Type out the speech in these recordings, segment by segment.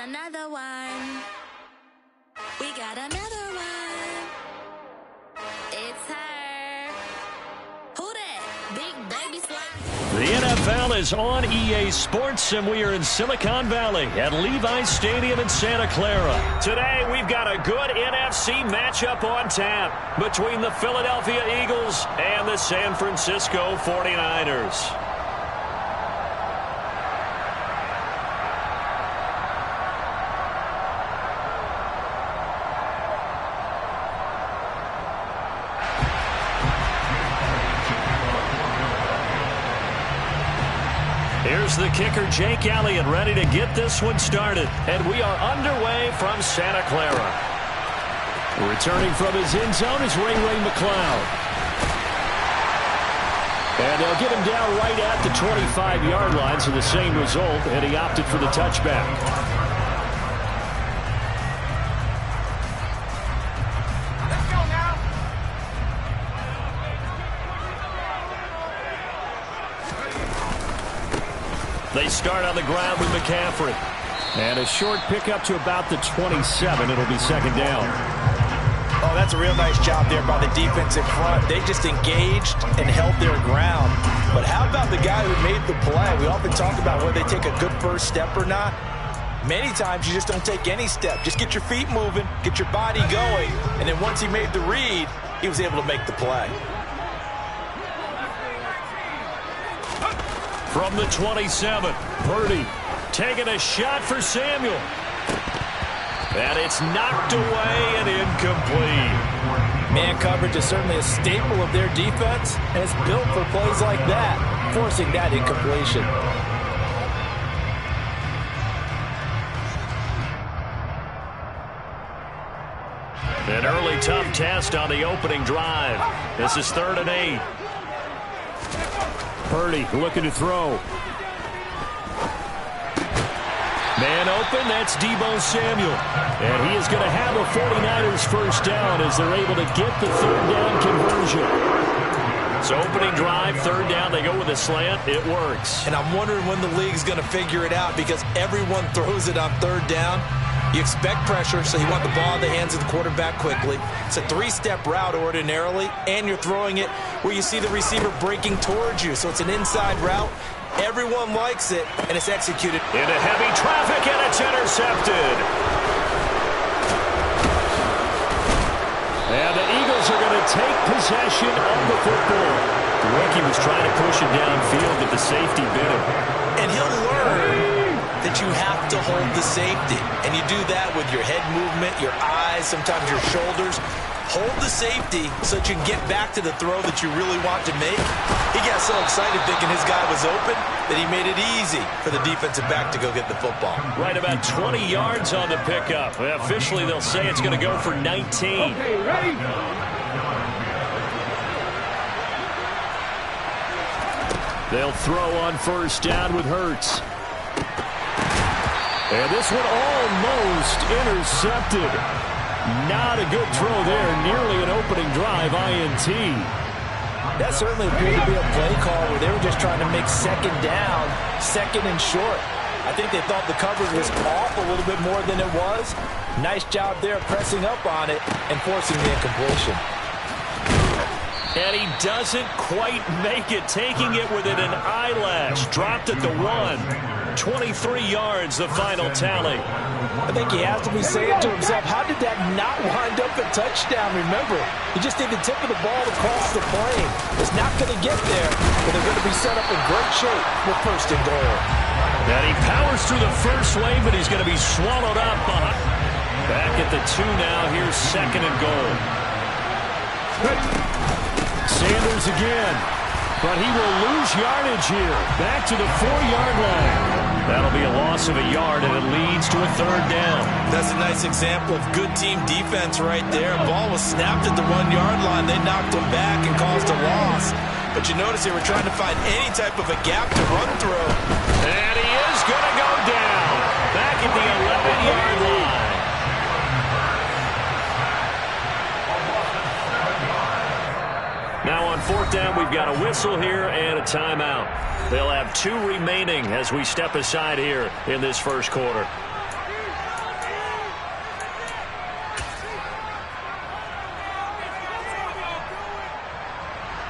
another one. We got another one. It's her. Who that? Big baby slime. The NFL is on EA Sports, and we are in Silicon Valley at Levi's Stadium in Santa Clara. Today, we've got a good NFC matchup on tap between the Philadelphia Eagles and the San Francisco 49ers. Here's the kicker, Jake Elliott, ready to get this one started. And we are underway from Santa Clara. Returning from his end zone is Ray McCloud. And they'll get him down right at the 25-yard line, so the same result, and he opted for the touchback. They start on the ground with McCaffrey. And a short pickup to about the 27. It'll be second down. Oh, that's a real nice job there by the defense in front. They just engaged and held their ground. But how about the guy who made the play? We often talk about whether they take a good first step or not. Many times you just don't take any step. Just get your feet moving, get your body going, and then once he made the read, he was able to make the play. From the 27, Purdy taking a shot for Samuel. And it's knocked away and incomplete. Man coverage is certainly a staple of their defense, and it's built for plays like that, forcing that incompletion. An early tough test on the opening drive. This is 3rd and 8. Purdy looking to throw. Man open, that's Deebo Samuel. And he is going to have a 49ers first down as they're able to get the 3rd down conversion. So opening drive, 3rd down, they go with a slant. It works. And I'm wondering when the league's going to figure it out because everyone throws it on 3rd down. You expect pressure, so you want the ball in the hands of the quarterback quickly. It's a 3-step route ordinarily, and you're throwing it where you see the receiver breaking towards you. So it's an inside route. Everyone likes it, and it's executed. Into heavy traffic, and it's intercepted. And the Eagles are going to take possession of the football. The rookie was trying to push it downfield, but the safety bit him. And he'll learn that you have to hold the safety. And you do that with your head movement, your eyes, sometimes your shoulders. Hold the safety so that you can get back to the throw that you really want to make. He got so excited thinking his guy was open that he made it easy for the defensive back to go get the football. Right about 20 yards on the pickup. Officially, they'll say it's going to go for 19. Okay, ready? They'll throw on first down with Hurts. And this one almost intercepted. Not a good throw there. Nearly an opening drive INT. That certainly appeared to be a play call where they were just trying to make second down, second and short. I think they thought the coverage was off a little bit more than it was. Nice job there pressing up on it and forcing the incompletion. And he doesn't quite make it, taking it within an eyelash. Dropped at the 1. 23 yards, the final tally. I think he has to be saying to himself, how did that not wind up a touchdown? Remember, he just did the tip of the ball across the plane. It's not going to get there, but they're going to be set up in great shape with 1st and goal. And he powers through the first wave, but he's going to be swallowed up behind. Back at the 2 now. Here's 2nd and goal. Sanders again. But he will lose yardage here. Back to the 4-yard line. That'll be a loss of a yard, and it leads to a 3rd down. That's a nice example of good team defense right there. Ball was snapped at the 1-yard line. They knocked him back and caused a loss. But you notice they were trying to find any type of a gap to run through. And he is going to go down. Back at the 11-yard line. Now on 4th down, we've got a whistle here and a timeout. They'll have 2 remaining as we step aside here in this first quarter.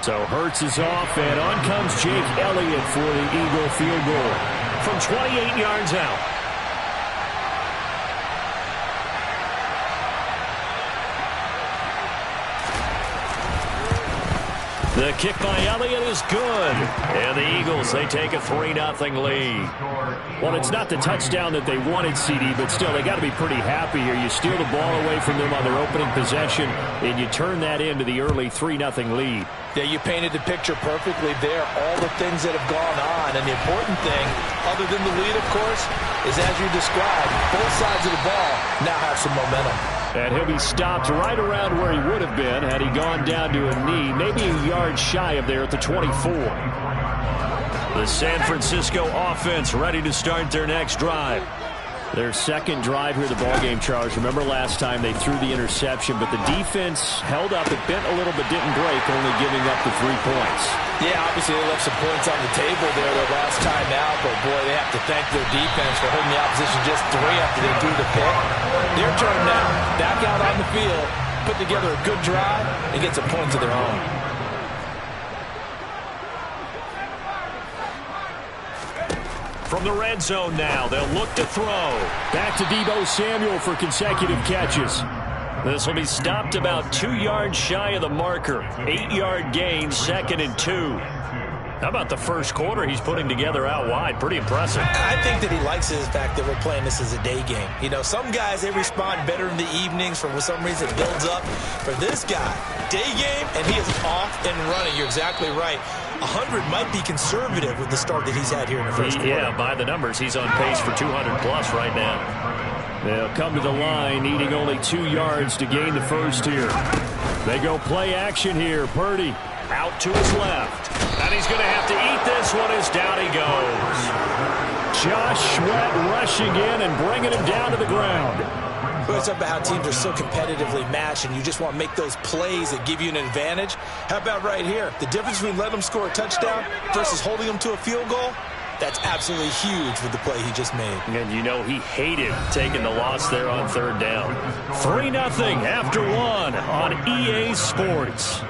So Hurts is off, and on comes Jake Elliott for the Eagle field goal from 28 yards out. The kick by Elliott is good. And the Eagles, they take a 3-0 lead. Well, it's not the touchdown that they wanted, CD, but still, they got to be pretty happy here. You steal the ball away from them on their opening possession, and you turn that into the early 3-0 lead. Yeah, you painted the picture perfectly there. All the things that have gone on. And the important thing, other than the lead, of course, is as you described, both sides of the ball now have some momentum. And he'll be stopped right around where he would have been had he gone down to a knee, maybe a yard shy of there at the 24. The San Francisco offense ready to start their next drive. Their second drive here of the ballgame, Charles. Remember last time they threw the interception, but the defense held up. It bent a little but didn't break, only giving up the 3 points. Yeah, obviously they left some points on the table there their last time out, but boy, they have to thank their defense for holding the opposition just 3 after they threw the pick. Their turn now, back out on the field, put together a good drive, and get some points of their own. From the red zone now, they'll look to throw. Back to Deebo Samuel for consecutive catches. This will be stopped about 2 yards shy of the marker. 8-yard gain, 2nd and 2. How about the first quarter he's putting together out wide? Pretty impressive. I think that he likes the fact that we're playing this as a day game. You know, some guys, they respond better in the evenings. For some reason, it builds up. For this guy, day game, and he is off and running. You're exactly right. 100 might be conservative with the start that he's had here in the first quarter. Yeah, by the numbers, he's on pace for 200-plus right now. They'll come to the line, needing only 2 yards to gain the first here. They go play action here. Purdy out to his left. And he's going to have to eat this one as down he goes. Josh Sweat rushing in and bringing him down to the ground. We always talk about how teams are so competitively matched and you just want to make those plays that give you an advantage. How about right here? The difference between letting them score a touchdown versus holding them to a field goal, that's absolutely huge with the play he just made. And you know he hated taking the loss there on 3rd down. 3-0 after 1 on EA Sports.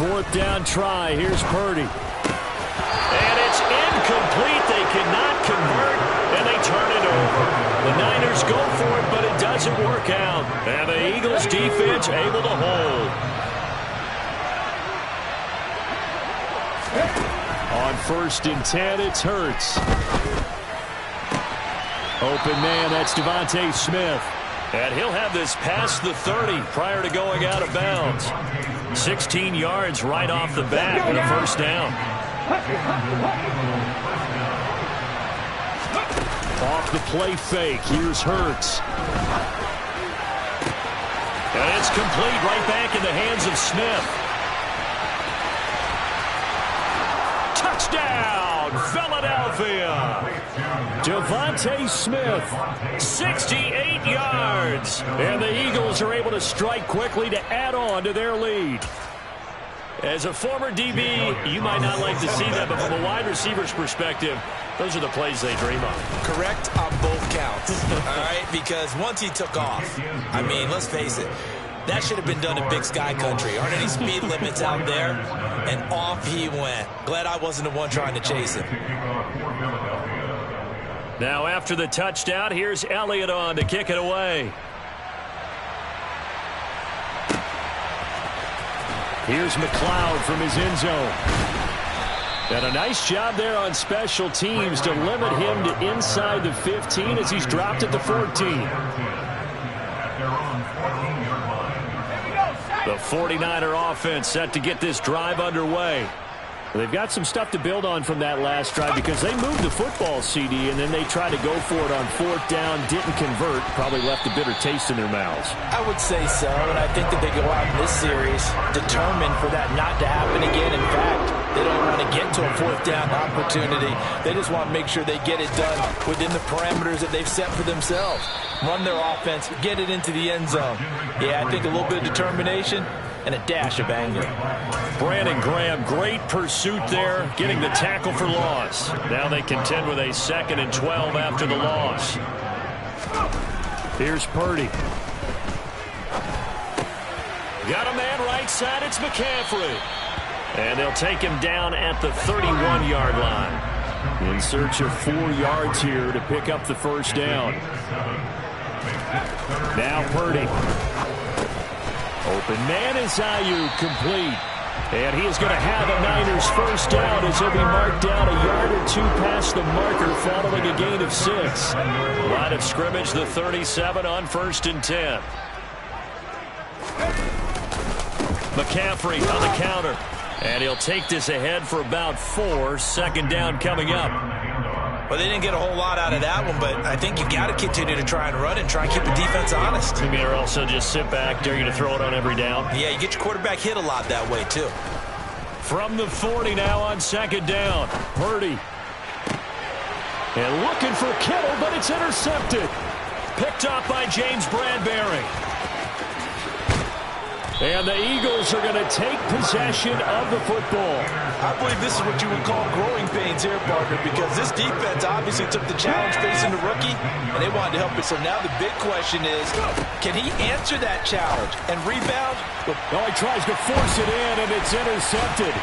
Fourth down try. Here's Purdy. And it's incomplete. They cannot convert, and they turn it over. The Niners go for it, but it doesn't work out. And the Eagles defense able to hold. On 1st and 10, it's Hurts. Open man, that's Devontae Smith. And he'll have this past the 30 prior to going out of bounds. 16 yards right off the bat with a first down. Off the play fake, here's Hurts. And it's complete right back in the hands of Smith. Touchdown, Philadelphia. Devontae Smith, 68 yards. And the Eagles are able to strike quickly to add on to their lead. As a former DB, you might not like to see that, but from a wide receiver's perspective, those are the plays they dream of. Correct on both counts, all right? Because once he took off, I mean, let's face it, that should have been done in Big Sky Country. Aren't any speed limits out there? And off he went. Glad I wasn't the one trying to chase him. Now after the touchdown, here's Elliott on to kick it away. Here's McLeod from his end zone. And a nice job there on special teams to limit him to inside the 15 as he's dropped at the 14. The 49er offense set to get this drive underway. They've got some stuff to build on from that last drive because they moved the football, CD, and then they tried to go for it on 4th down, didn't convert, probably left a bitter taste in their mouths. I would say so, and I think that they go out in this series determined for that not to happen again. In fact, they don't want to get to a 4th down opportunity. They just want to make sure they get it done within the parameters that they've set for themselves. Run their offense, get it into the end zone. Yeah, I think a little bit of determination and a dash of anger. Brandon Graham, great pursuit there, getting the tackle for loss. Now they contend with a 2nd and 12 after the loss. Here's Purdy. Got a man right side, it's McCaffrey. And they'll take him down at the 31-yard line. In search of 4 yards here to pick up the first down. Now Purdy. Open man is Ayuk, complete. And he is going to have a Niners first down as he'll be marked down a yard or 2 past the marker following a gain of 6. Line of scrimmage, the 37 on 1st and 10. McCaffrey on the counter. And he'll take this ahead for about 4. 2nd down coming up. Well, they didn't get a whole lot out of that one, but I think you got to continue to try and run and try and keep the defense honest. You mean, or also just sit back, dare you to throw it on every down? Yeah, you get your quarterback hit a lot that way, too. From the 40 now on 2nd down. Purdy. And looking for Kittle, but it's intercepted. Picked up by James Bradbury. And the Eagles are going to take possession of the football. I believe this is what you would call growing pains here, partner, because this defense obviously took the challenge facing the rookie, and they wanted to help it. So now the big question is, can he answer that challenge and rebound? Oh, he tries to force it in, and it's intercepted.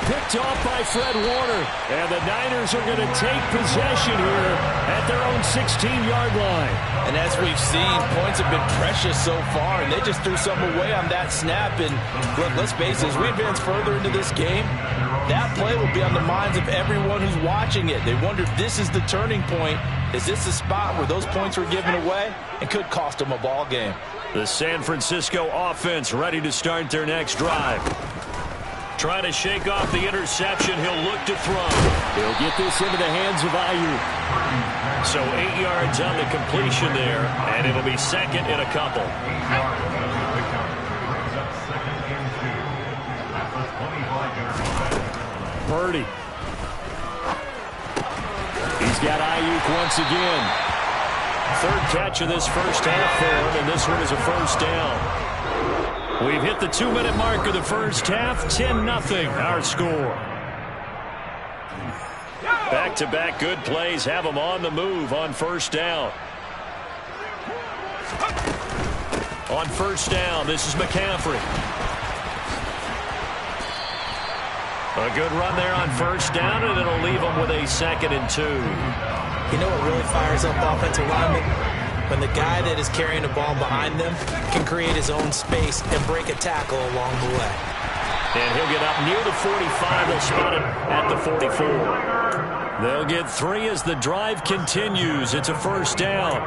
Picked off by Fred Warner. And the Niners are going to take possession here at their own 16-yard line. And as we've seen, points have been precious so far, and they just threw something away on that snap. And look, let's face it, as we advance further into this game, that play will be on the minds of everyone who's watching it. They wonder if this is the turning point. Is this a spot where those points were given away and could cost them a ball game? The San Francisco offense ready to start their next drive. Trying to shake off the interception. He'll look to throw. He'll get this into the hands of Ayuk. So 8 yards on the completion there, and it'll be 2nd and a couple. Purdy. He's got Ayuk once again. 3rd catch of this first half for him, and this one is a first down. We've hit the 2-minute mark of the first half. 10-0 our score. Back-to-back good plays have them on the move on first down. On first down, this is McCaffrey. A good run there on first down, and it'll leave them with a 2nd and 2. You know what really fires up offensive linemen? When the guy that is carrying the ball behind them can create his own space and break a tackle along the way. And he'll get up near the 45. They'll spot it at the 44. They'll get 3 as the drive continues. It's a first down.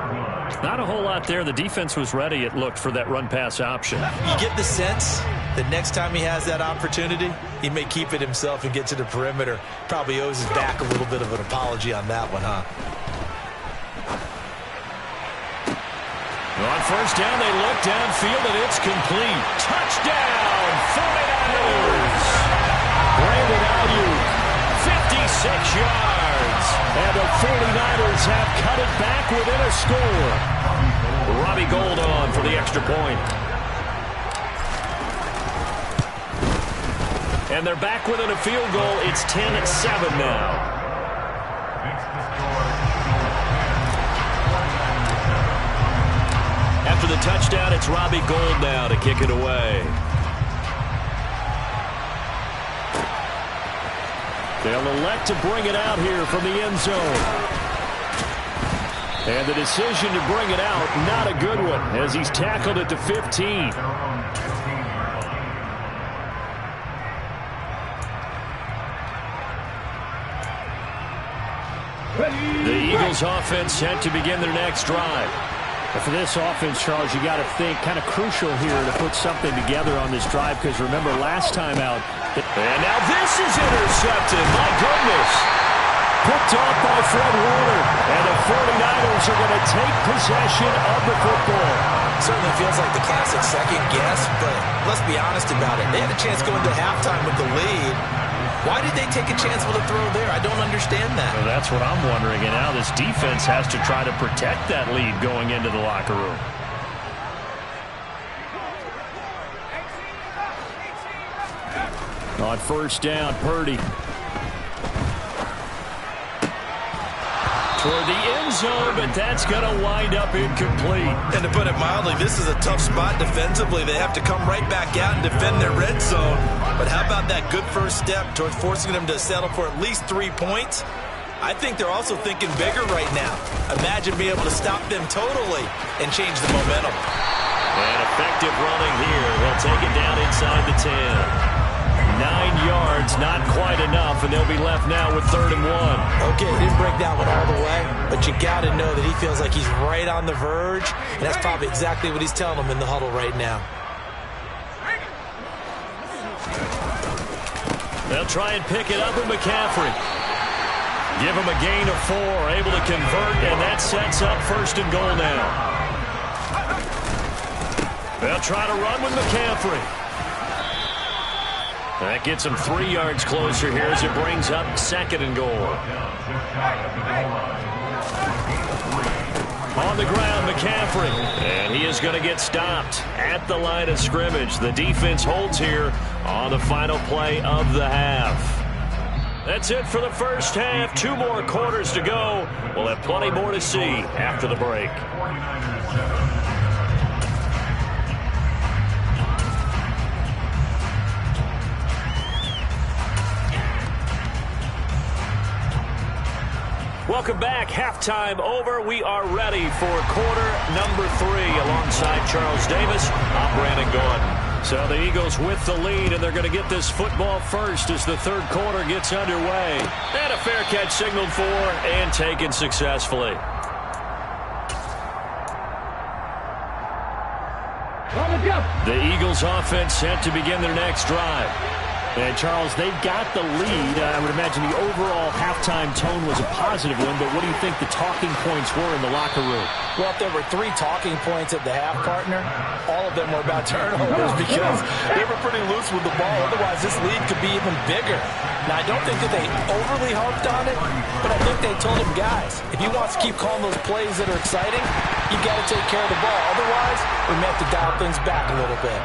Not a whole lot there. The defense was ready, it looked, for that run-pass option. You get the sense that next time he has that opportunity, he may keep it himself and get to the perimeter. Probably owes his back a little bit of an apology on that one, huh? On first down, they look downfield, and it's complete. Touchdown, 49ers! Brandon Ayuk, 56 yards. And the 49ers have cut it back within a score. Robbie Gould on for the extra point. And they're back within a field goal. It's 10-7 now. After the touchdown, it's Robbie Gould now to kick it away. They'll elect to bring it out here from the end zone. And the decision to bring it out, not a good one, as he's tackled at the 15. The Eagles offense set to begin their next drive. But for this offense, Charles, you got to think kind of crucial here to put something together on this drive, because remember last time out, And now this is intercepted. My goodness. Picked off by Fred Warner. And the 49ers are going to take possession of the football. Certainly feels like the classic second guess, but let's be honest about it. They had a chance going to halftime with the lead. Why did they take a chance with a throw there? I don't understand that. Well, that's what I'm wondering. And now this defense has to try to protect that lead going into the locker room. On first down, Purdy. Toward the end zone, but that's going to wind up incomplete. And to put it mildly, this is a tough spot defensively. They have to come right back out and defend their red zone. But how about that good first step towards forcing them to settle for at least 3 points? I think they're also thinking bigger right now. Imagine being able to stop them totally and change the momentum. And effective running here. They'll take it down inside the 10. 9 yards, not quite enough, and they'll be left now with 3rd and 1. Okay, he didn't break that one all the way, but you got to know that he feels like he's right on the verge, and that's probably exactly what he's telling them in the huddle right now. They'll try and pick it up with McCaffrey. Give him a gain of 4, able to convert, and that sets up 1st and goal now. They'll try to run with McCaffrey. That gets him 3 yards closer here as it brings up 2nd and goal. On the ground, McCaffrey. And he is going to get stopped at the line of scrimmage. The defense holds here on the final play of the half. That's it for the first half. 2 more quarters to go. We'll have plenty more to see after the break. Welcome back. Halftime over. We are ready for quarter number 3. Alongside Charles Davis, I'm Brandon Gordon. So the Eagles with the lead, and they're going to get this football first as the 3rd quarter gets underway. And a fair catch signaled for and taken successfully. The Eagles offense set to begin their next drive. And, Charles, they've got the lead. I would imagine the overall halftime tone was a positive one, but what do you think the talking points were in the locker room? Well, if there were 3 talking points at the half, partner, all of them were about turnovers because they were pretty loose with the ball. Otherwise, this lead could be even bigger. Now, I don't think that they overly harped on it, but I think they told him, guys, if he wants to keep calling those plays that are exciting, you got to take care of the ball. Otherwise, we may have to dial things back a little bit.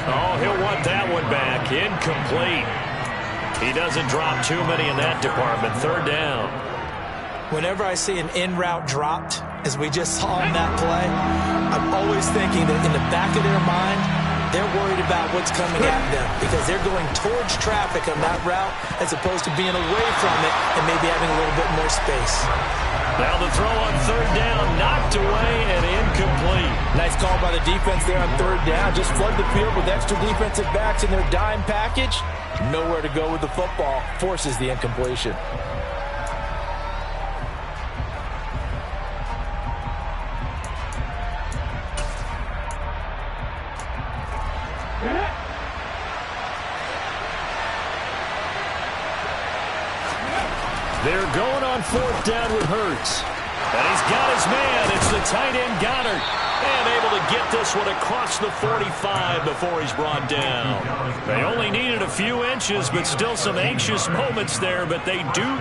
Oh, he'll want that one back. Incomplete. He doesn't drop too many in that department. 3rd down. Whenever I see an in-route dropped, as we just saw on that play, I'm always thinking that in the back of their mind, they're worried about what's coming at them because they're going towards traffic on that route as opposed to being away from it and maybe having a little bit more space. Now the throw on 3rd down, knocked away and incomplete. Nice call by the defense there on 3rd down. Just flood the field with extra defensive backs in their dime package. Nowhere to go with the football. Forces the incompletion. They're going on 4th down with Hurts. And he's got his man. It's the tight end Goddard. And able to get this one across the 45 before he's brought down. They only needed a few inches, but still some anxious moments there. But they do.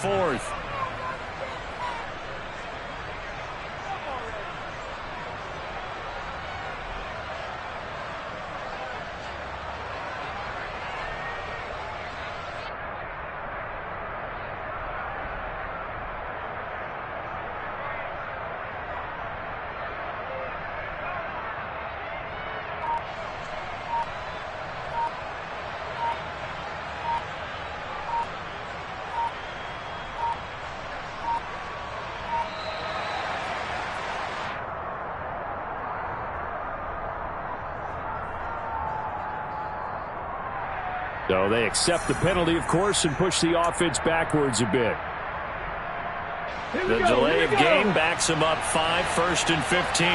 fourth. So they accept the penalty, of course, and push the offense backwards a bit. The delay of game backs them up 5, 1st and 15.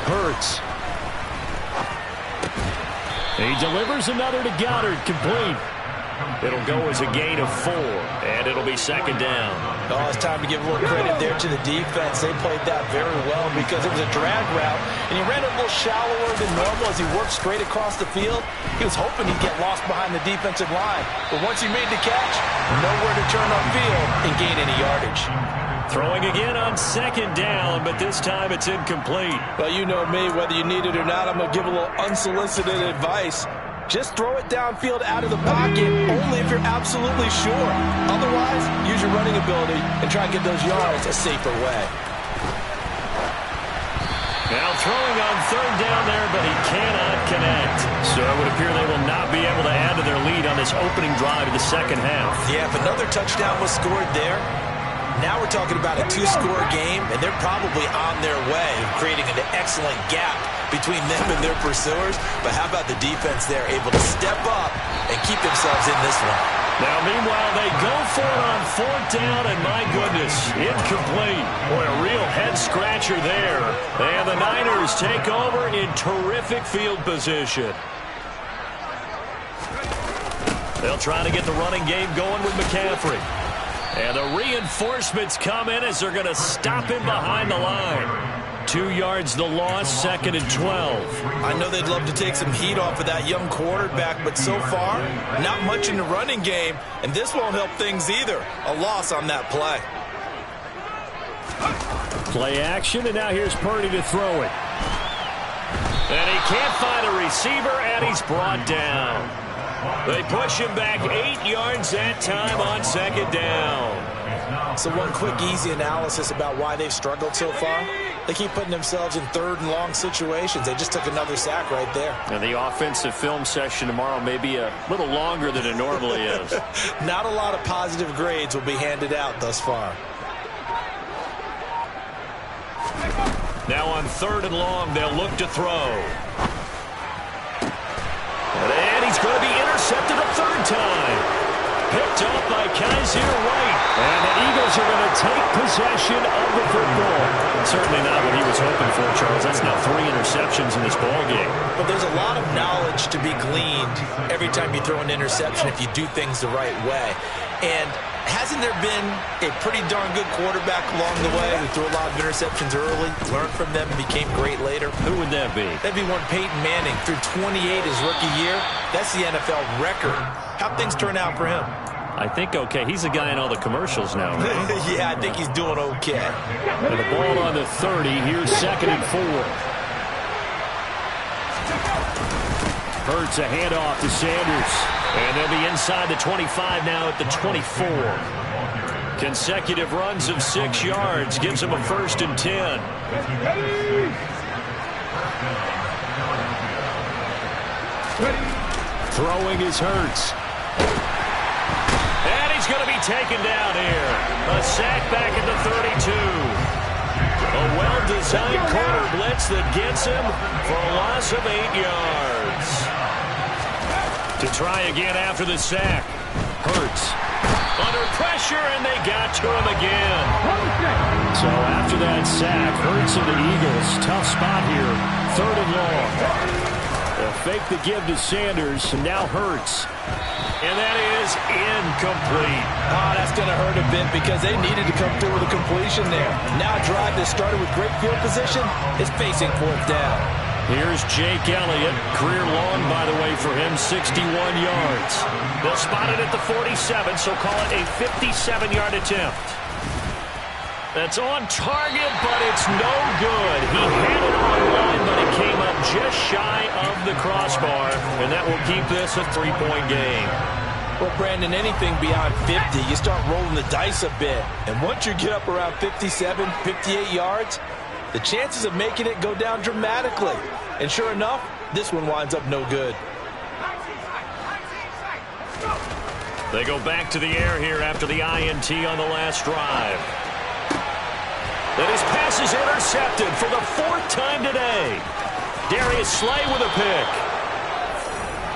Hurts. He delivers another to Goddard, complete. It'll go as a gain of 4, and it'll be 2nd down. Oh, it's time to give a little credit there to the defense. They played that very well because it was a drag route, and he ran a little shallower than normal as he worked straight across the field. He was hoping he'd get lost behind the defensive line, but once he made the catch, nowhere to turn upfield and gain any yardage. Throwing again on 2nd down, but this time it's incomplete. Well, you know me, whether you need it or not, I'm going to give a little unsolicited advice. Just throw it downfield out of the pocket only if you're absolutely sure. Otherwise, use your running ability and try and get those yards a safer way. Now throwing on 3rd down there, but he cannot connect. So it would appear they will not be able to add to their lead on this opening drive of the second half. Yeah, if another touchdown was scored there, now we're talking about a 2-score game, and they're probably on their way of creating an excellent gap between them and their pursuers. But how about the defense there, able to step up and keep themselves in this one? Now, meanwhile, they go for it on 4th down, and my goodness, incomplete. Boy, a real head-scratcher there. And the Niners take over in terrific field position. They'll try to get the running game going with McCaffrey. And the reinforcements come in as they're going to stop him behind the line. 2 yards the loss, 2nd and 12. I know they'd love to take some heat off of that young quarterback, but so far, not much in the running game, and this won't help things either. A loss on that play. Play action, and now here's Purdy to throw it. And he can't find a receiver, and he's brought down. They push him back 8 yards that time on 2nd down. So one quick, easy analysis about why they've struggled so far. They keep putting themselves in 3rd and long situations. They just took another sack right there. And the offensive film session tomorrow may be a little longer than it normally is. Not a lot of positive grades will be handed out thus far. Now on 3rd and long, they'll look to throw. And he's going to be intercepted a 3rd time. Picked up by Kaiser White. And the Eagles are going to take possession of the football. Certainly not what he was hoping for, Charles. That's now 3 interceptions in this ballgame. But there's a lot of knowledge to be gleaned every time you throw an interception if you do things the right way. And hasn't there been a pretty darn good quarterback along the way who threw a lot of interceptions early, learned from them, and became great later? Who would that be? That'd be one Peyton Manning. Threw 28 his rookie year. That's the NFL record. How'd things turn out for him? I think okay. He's the guy in all the commercials now, right? Yeah, I think he's doing okay. And the ball on the 30. Here's 2nd and 4. Hurts a handoff to Sanders. And they'll be inside the 25 now at the 24. Consecutive runs of 6 yards gives them a 1st and 10. Throwing is Hurts. And he's going to be taken down here. A sack back at the 32. A well-designed corner blitz that gets him for a loss of 8 yards. To try again after the sack. Hurts. Under pressure, and they got to him again. So after that sack, Hurts and the Eagles, tough spot here. 3rd and long. They'll fake the give to Sanders, and now Hurts. And that is incomplete. Oh, that's going to hurt a bit because they needed to come through with a completion there. Now a drive that started with great field position is facing 4th down. Here's Jake Elliott. Career long, by the way, for him, 61 yards. They'll spot it at the 47, so call it a 57-yard attempt. That's on target, but it's no good. He had it online, but it came up just shy of the crossbar, and that will keep this a 3-point game. Well, Brandon, anything beyond 50, you start rolling the dice a bit. And once you get up around 57, 58 yards, the chances of making it go down dramatically. And sure enough, this one winds up no good. They go back to the air here after the INT on the last drive. And his pass is intercepted for the 4th time today. Darius Slay with a pick.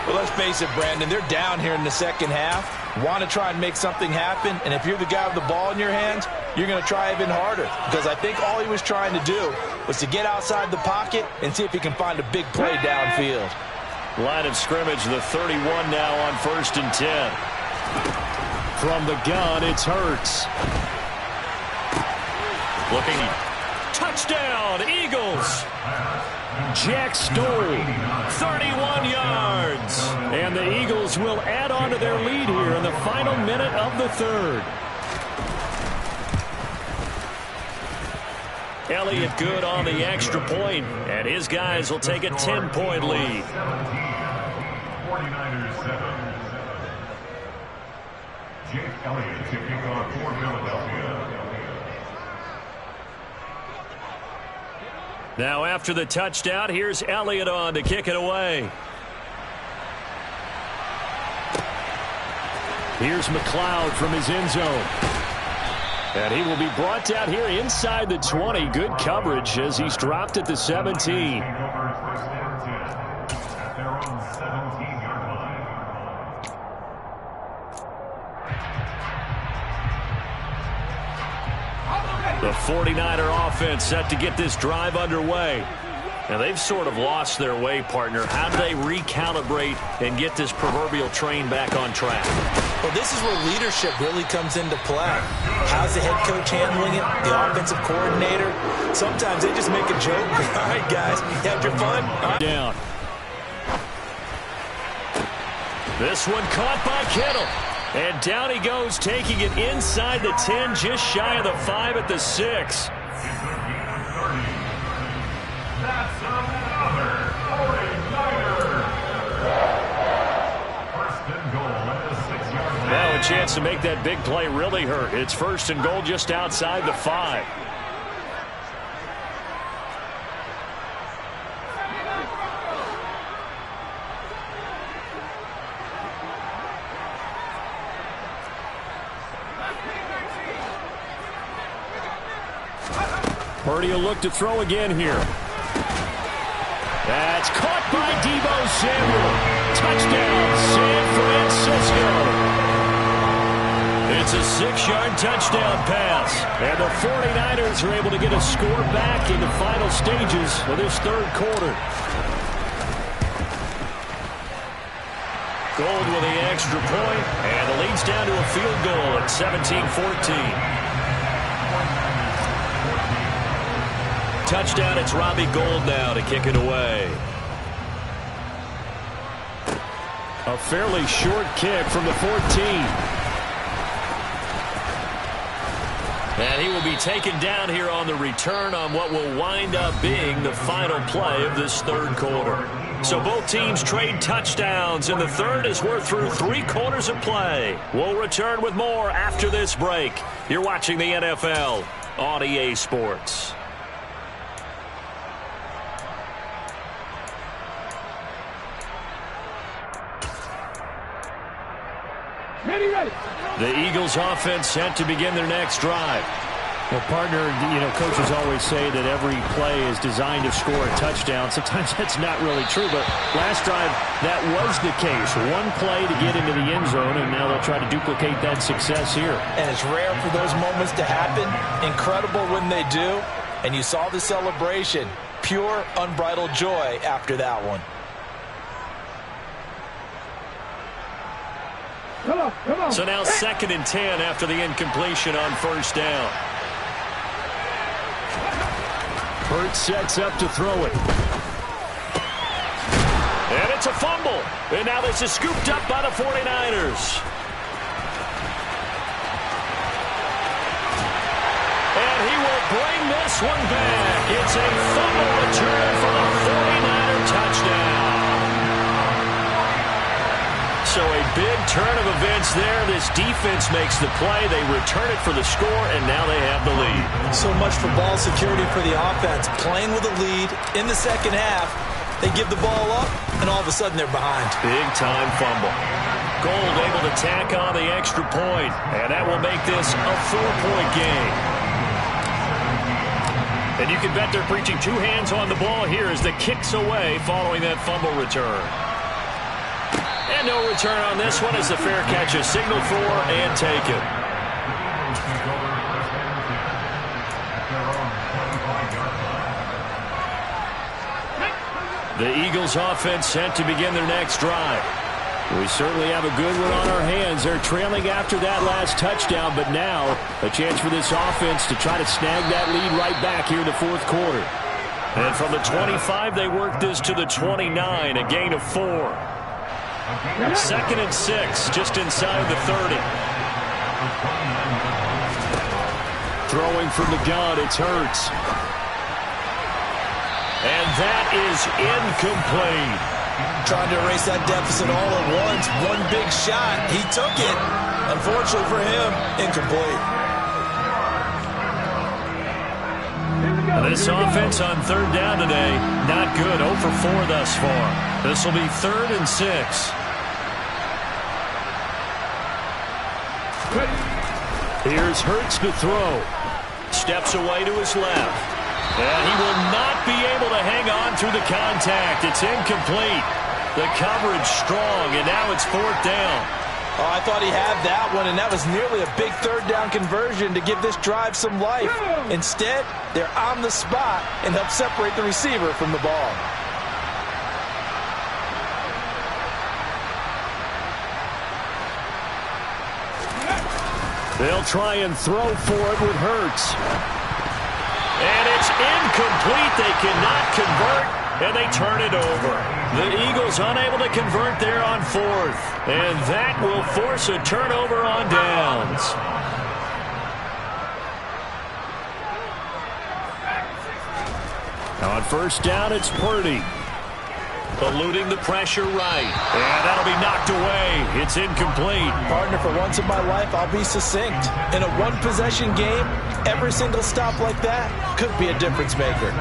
Well, let's face it, Brandon, they're down here in the second half. Want to try and make something happen, and if you're the guy with the ball in your hands, you're going to try even harder, because I think all he was trying to do was to get outside the pocket and see if he can find a big play downfield. Line of scrimmage, the 31 now on 1st and 10. From the gun, it's Hurts. Looking. Touchdown, Eagles. Jack Stoll, 31 yards. And the Eagles will add on to their lead here in the final minute of the 3rd. Elliott good on the extra point, and his guys will take a 10-point lead. 49ers 7. Jake Elliott to kick off for Philadelphia. Now after the touchdown, here's Elliott on to kick it away. Here's McLeod from his end zone. And he will be brought down here inside the 20. Good coverage as he's dropped at the 17. The 49er offense set to get this drive underway. Now, they've sort of lost their way, partner. How do they recalibrate and get this proverbial train back on track? Well, this is where leadership really comes into play. How's the head coach handling it? The offensive coordinator? Sometimes they just make a joke. All right, guys, you had your fun? Down. This one caught by Kittle. And down he goes, taking it inside the 10, just shy of the 5 at the 6. That's another 49er. First and goal at the 6-yard line. Now a chance to make that big play really hurt. It's 1st and goal just outside the 5. Purdy will look to throw again here. That's caught by Deebo Samuel. Touchdown, San Francisco. It's a 6-yard touchdown pass. And the 49ers are able to get a score back in the final stages of this 3rd quarter. Gold with the extra point, and it leads down to a field goal at 17-14. Touchdown, it's Robbie Gould now to kick it away. A fairly short kick from the 14. And he will be taken down here on the return on what will wind up being the final play of this 3rd quarter. So both teams trade touchdowns in the 3rd as we're through 3 quarters of play. We'll return with more after this break. You're watching the NFL on EA Sports. The Eagles offense set to begin their next drive. Well, partner, coaches always say that every play is designed to score a touchdown. Sometimes that's not really true, but last drive, that was the case. One play to get into the end zone, and now they'll try to duplicate that success here. And it's rare for those moments to happen. Incredible when they do. And you saw the celebration. Pure, unbridled joy after that one. So now 2nd and 10 after the incompletion on 1st down. Hurts sets up to throw it. it's a fumble. And now this is scooped up by the 49ers. And he will bring this one back. It's a fumble return for the 49er touchdown. So a big turn of events there. This defense makes the play. They return it for the score, and now they have the lead. So much for ball security for the offense. Playing with a lead in the second half. They give the ball up, and all of a sudden they're behind. Big-time fumble. Gold able to tack on the extra point, and that will make this a 4-point game. And you can bet they're preaching two hands on the ball here as the kick's away following that fumble return. And no return on this one as the fair catch is signaled for and taken. The Eagles offense set to begin their next drive. We certainly have a good one on our hands. They're trailing after that last touchdown, but now a chance for this offense to try to snag that lead right back here in the fourth quarter. And from the 25, they work this to the 29, a gain of 4. 2nd and 6, just inside the 30. Throwing from the gun, it's Hurts. And that is incomplete. Trying to erase that deficit all at once. One big shot. He took it. Unfortunately for him, incomplete. This offense on 3rd down today, not good. 0 for 4 thus far. This will be 3rd and 6. Here's Hurts to throw. Steps away to his left. And he will not be able to hang on through the contact. It's incomplete. The coverage strong, and now it's 4th down. Oh, I thought he had that one, and that was nearly a big 3rd down conversion to give this drive some life. Instead, they're on the spot and help separate the receiver from the ball. They'll try and throw for it with Hurts. And it's incomplete. They cannot convert, and they turn it over. The Eagles unable to convert there on 4th. And that will force a turnover on downs. On 1st down, it's Purdy. Eluding the pressure right. And that'll be knocked away. It's incomplete. Partner, for once in my life, I'll be succinct. In a one-possession game, every single stop like that could be a difference maker.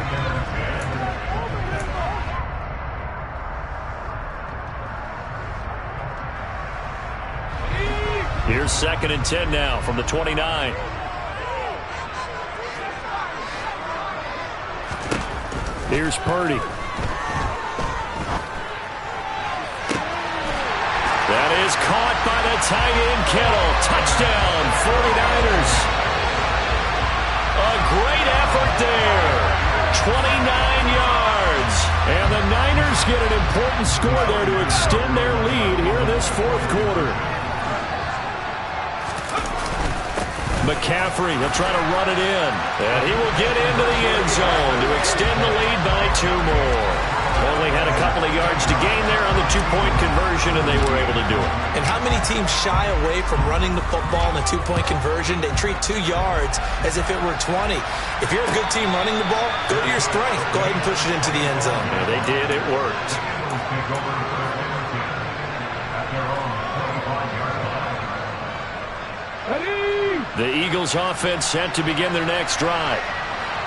Here's 2nd and 10 now from the 29. Here's Purdy. That is caught by the tight end Kittle. Touchdown, 49ers. A great effort there. 29 yards. And the Niners get an important score there to extend their lead here in this 4th quarter. McCaffrey will try to run it in. And he will get into the end zone to extend the lead by 2 more. Only had a couple of yards to gain there on the 2-point conversion, and they were able to do it. And how many teams shy away from running the football in a 2-point conversion? They treat 2 yards as if it were 20. If you're a good team running the ball, go to your strength. Go ahead and push it into the end zone. Yeah, they did. It worked. The Eagles offense set to begin their next drive.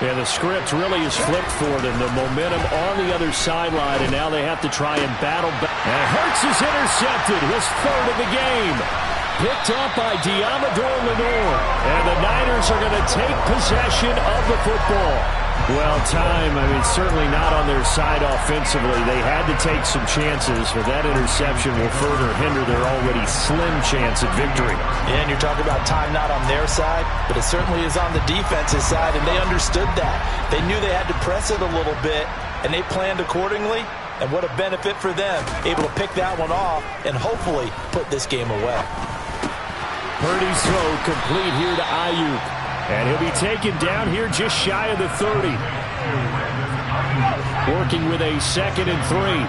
And the script really is flipped for them. The momentum on the other sideline, and now they have to try and battle back. And Hurts is intercepted, his 3rd of the game. Picked up by Diamador Lenore. And the Niners are going to take possession of the football. Well, time, certainly not on their side offensively. They had to take some chances, but that interception will further hinder their already slim chance at victory. Yeah, and you're talking about time not on their side, but it certainly is on the defensive side, and they understood that. They knew they had to press it a little bit, and they planned accordingly, and what a benefit for them, able to pick that one off and hopefully put this game away. Purdy's throw complete here to Ayuk. And he'll be taken down here just shy of the 30. Working with a 2nd and 3.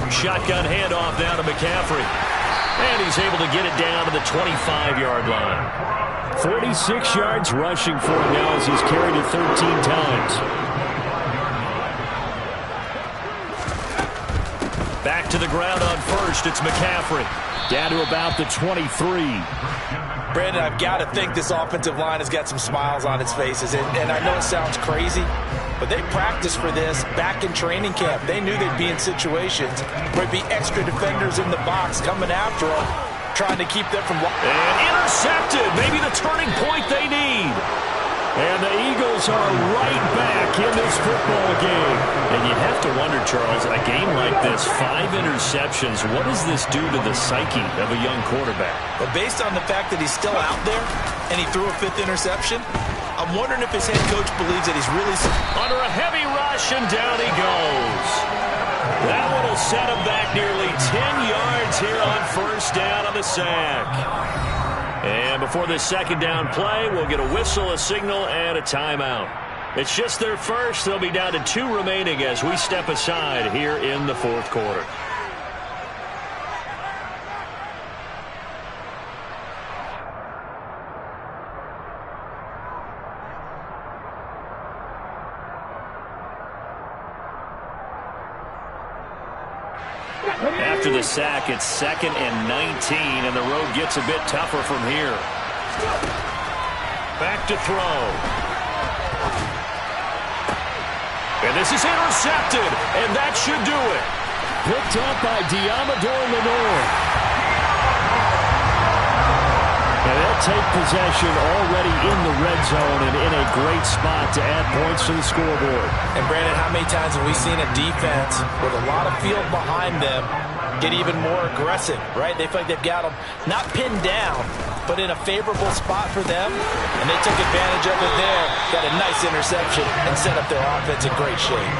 Shotgun handoff down to McCaffrey. And he's able to get it down to the 25-yard line. 46 yards rushing for him now as he's carried it 13 times. Back to the ground on first. It's McCaffrey. Down to about the 23. Brandon, I've got to think this offensive line has got some smiles on its faces. And I know it sounds crazy, but they practiced for this back in training camp. They knew they'd be in situations where there'd be extra defenders in the box coming after them, trying to keep them from... And intercepted. Maybe the turning point they need. And the Eagles are right back in this football game. And you have to wonder, Charles, a game like this, 5 interceptions, what does this do to the psyche of a young quarterback? But based on the fact that he's still out there and he threw a 5th interception, I'm wondering if his head coach believes that he's really... Under a heavy rush, and down he goes. That one will set him back nearly 10 yards here on first down on the sack. And before this second down play, we'll get a whistle, a signal, and a timeout. It's just their first. They'll be down to 2 remaining as we step aside here in the fourth quarter. After the sack, it's 2nd and 19, and the road gets a bit tougher from here. Back to throw. And this is intercepted, and that should do it. Picked up by Deommodore Lenoir. And they'll take possession already in the red zone and in a great spot to add points to the scoreboard. And Brandon, how many times have we seen a defense with a lot of field behind them get even more aggressive, right? They feel like they've got them not pinned down, but in a favorable spot for them, and they took advantage of it there. Got a nice interception and set up their offense in great shape.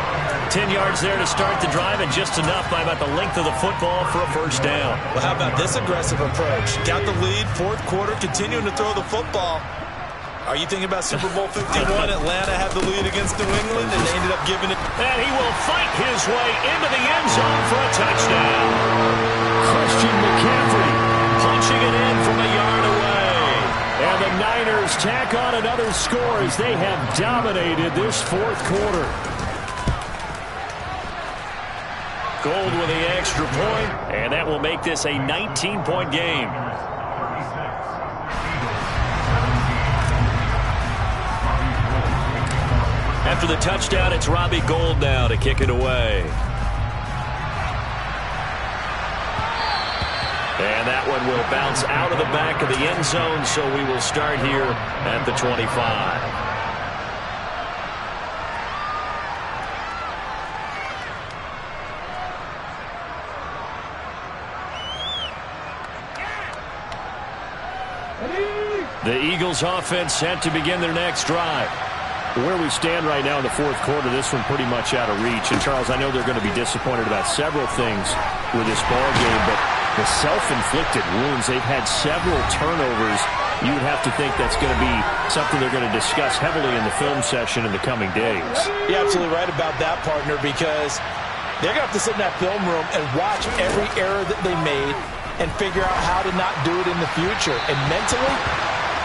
10 yards there to start the drive, and just enough by about the length of the football for a first down. Well, how about this aggressive approach? Got the lead, fourth quarter, continuing to throw the football. Are you thinking about Super Bowl 51? Atlanta had the lead against New England, and they ended up giving it. And he will fight his way into the end zone for a touchdown. Christian McCaffrey punching it in from a yard away. And the Niners tack on another score as they have dominated this fourth quarter. Gold with the extra point, and that will make this a 19-point game. After the touchdown, it's Robbie Gould now to kick it away. And that one will bounce out of the back of the end zone, so we will start here at the 25. The Eagles offense set to begin their next drive. Where we stand right now in the fourth quarter, this one pretty much out of reach. And, Charles, I know they're going to be disappointed about several things with this ball game, but the self-inflicted wounds, they've had several turnovers. You would have to think that's going to be something they're going to discuss heavily in the film session in the coming days. You're absolutely right about that, partner, because they're going to have to sit in that film room and watch every error that they made and figure out how to not do it in the future. And mentally,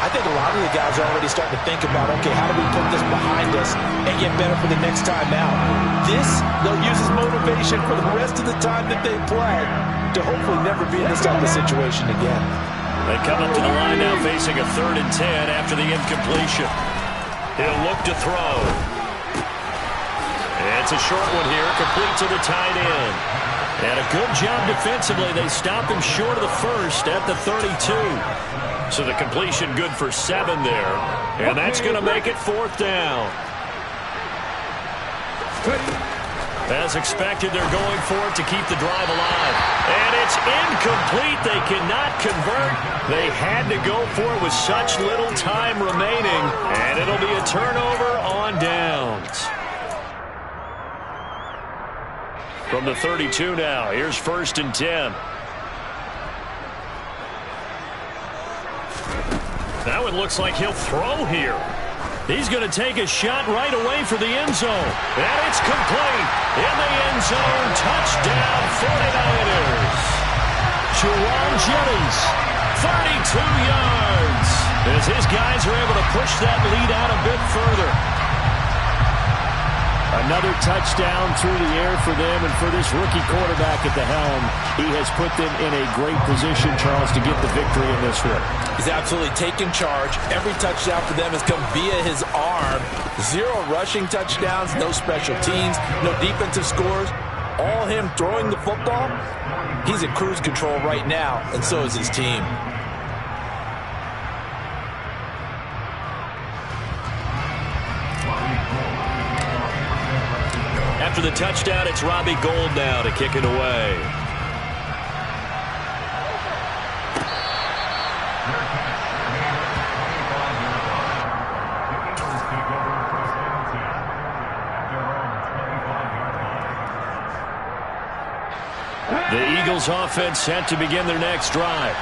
I think a lot of the guys are already starting to think about, okay, how do we put this behind us and get better for the next time out? This, they'll use as motivation for the rest of the time that they play to hopefully never be in this type of situation again. They come up to the line now facing a 3rd and 10 after the incompletion. He'll look to throw. It's a short one here, complete to the tight end. And a good job defensively. They stop him short of the first at the 32. So the completion good for 7 there. And that's going to make it 4th down. As expected, they're going for it to keep the drive alive. And it's incomplete. They cannot convert. They had to go for it with such little time remaining. And it'll be a turnover on downs. From the 32 now, here's 1st and 10. Now it looks like he'll throw here. He's going to take a shot right away for the end zone. And it's complete. In the end zone, touchdown 49ers. Juwan Jennings, 32 yards. As his guys are able to push that lead out a bit further. Another touchdown through the air for them, and for this rookie quarterback at the helm, he has put them in a great position, Charles, to get the victory in this one. He's absolutely taken charge. Every touchdown for them has come via his arm. 0 rushing touchdowns, no special teams, no defensive scores. All him throwing the football. He's in cruise control right now, and so is his team. After the touchdown, it's Robbie Gould now to kick it away. The Eagles offense set to begin their next drive.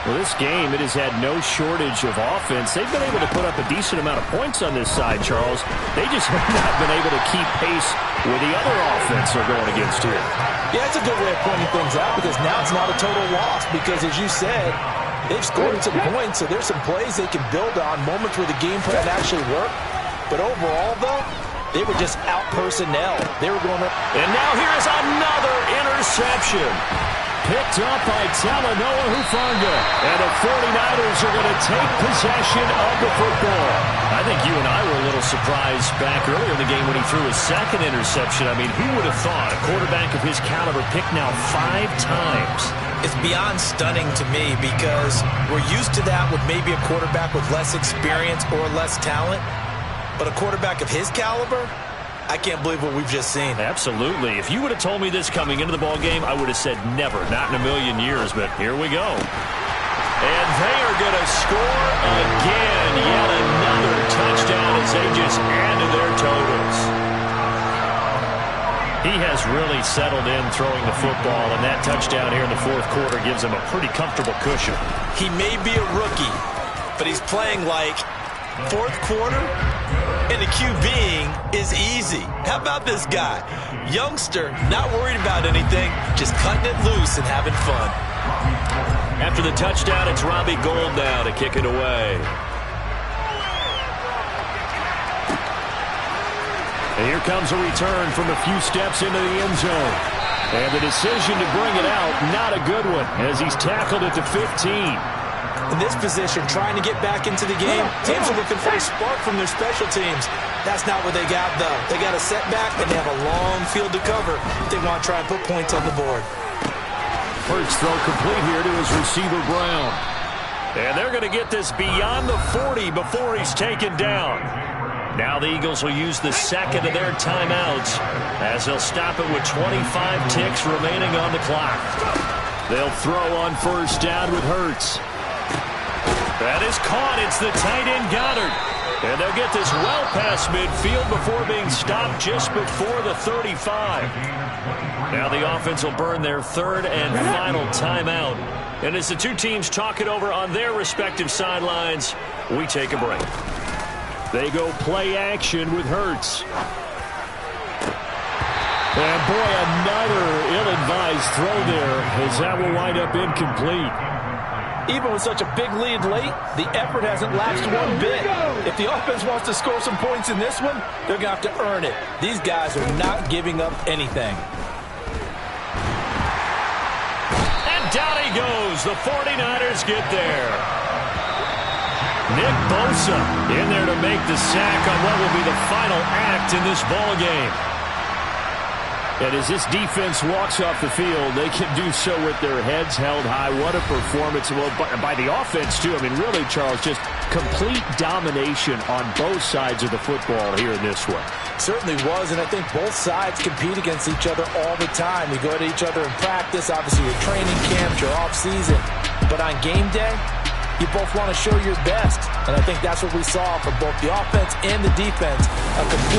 Well, this game, it has had no shortage of offense. They've been able to put up a decent amount of points on this side, Charles. They just have not been able to keep pace with the other offense they're going against here. Yeah, it's a good way of pointing things out because now it's not a total loss because, as you said, they've scored some points, so there's some plays they can build on, moments where the game plan actually worked. But overall, though, they were just out personnel. They were going up. And now here is another interception. Picked up by Talanoa Hufanga. And the 49ers are going to take possession of the football. I think you and I were a little surprised back earlier in the game when he threw his second interception. I mean, who would have thought a quarterback of his caliber picked now 5 times? It's beyond stunning to me because we're used to that with maybe a quarterback with less experience or less talent. But a quarterback of his caliber, I can't believe what we've just seen. Absolutely. If you would have told me this coming into the ballgame, I would have said never, not in a million years, but here we go. And they are going to score again. Yet another touchdown as they just add to their totals. He has really settled in throwing the football, and that touchdown here in the fourth quarter gives him a pretty comfortable cushion. He may be a rookie, but he's playing like fourth quarter, and the QBing is easy. How about this guy? Youngster, not worried about anything, just cutting it loose and having fun. After the touchdown, it's Robbie Gould now to kick it away. And here comes a return from a few steps into the end zone. And the decision to bring it out, not a good one, as he's tackled at the 15. In this position, trying to get back into the game, teams are looking for a spark from their special teams. That's not what they got, though. They got a setback, and they have a long field to cover if they want to try and put points on the board. First throw complete here to his receiver, Brown. And they're going to get this beyond the 40 before he's taken down. Now the Eagles will use the second of their timeouts as they'll stop it with 25 ticks remaining on the clock. They'll throw on first down with Hurts. That is caught. It's the tight end Goddard. And they'll get this well past midfield before being stopped just before the 35. Now the offense will burn their third and final timeout. And as the two teams talk it over on their respective sidelines, we take a break. They go play action with Hurts. And boy, another ill-advised throw there as that will wind up incomplete. Even with such a big lead late, the effort hasn't lapsed one bit. If the offense wants to score some points in this one, they're going to have to earn it. These guys are not giving up anything. And down he goes. The 49ers get there. Nick Bosa in there to make the sack on what will be the final act in this ball game. And as this defense walks off the field, they can do so with their heads held high. What a performance. Well, by the offense, too. I mean, really, Charles, just complete domination on both sides of the football here in this one. Certainly was, and I think both sides compete against each other all the time. You go at each other in practice, obviously your training camp, your off-season. But on game day, you both want to show your best. And I think that's what we saw from both the offense and the defense. A complete